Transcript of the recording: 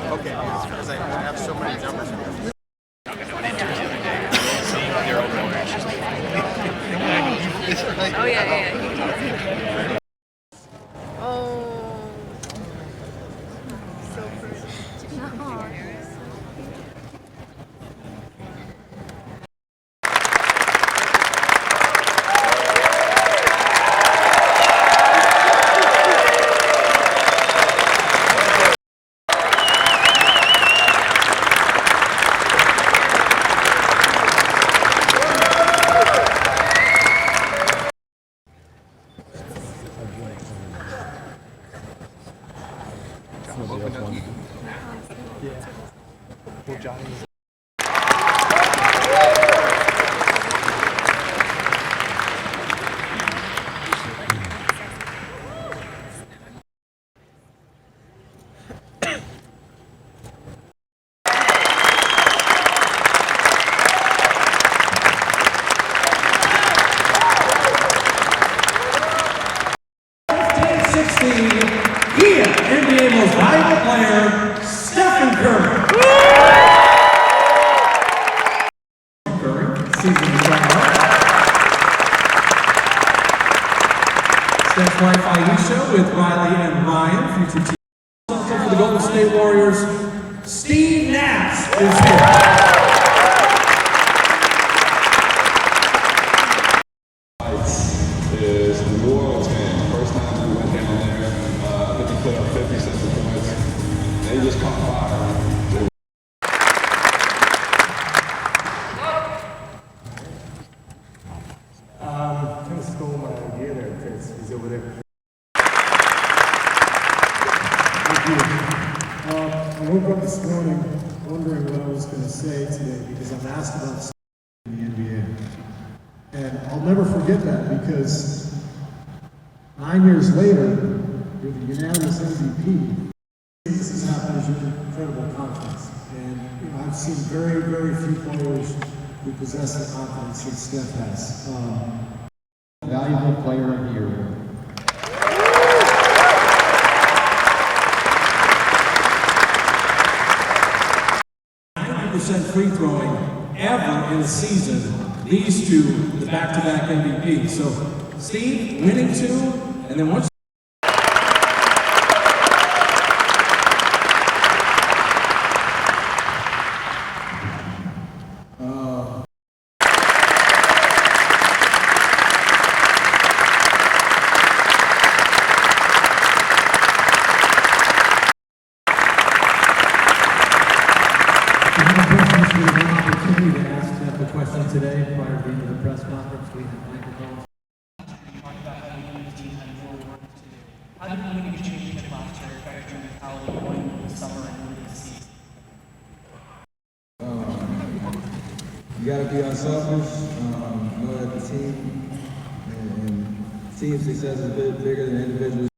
Okay, because I have so many numbers. Oh yeah. Oh, so pretty. Yeah. Well, Johnny. Here, NBA most valuable player, Stephen Curry. Curry, season is right up. Steph's wife Aisha with Riley and Ryan, future team. Also for the Golden State Warriors, Steve Nash is here. Is the New Orleans game. First time we went down there, I think we put up 50-something points. They just caught fire. Kind of stole my idea there because he's over there. Thank you. I woke up this morning wondering what I was going to say today because I'm asked about in the NBA. And I'll never forget that because 9 years later, you're the unanimous MVP. This has happened as an incredible confidence. And you know, I've seen very, very few players who possess the confidence that Steph has. Valuable player of the year. 90% free throwing ever in a season. These two, the back-to-back MVP. So, Steve, winning two, and then once. Question today prior to the press conference. We have microphones. How did winning a championship last year affect your mentality going into the summer and into the season? You got to be unselfish, know that the team and team success is a bit bigger than individual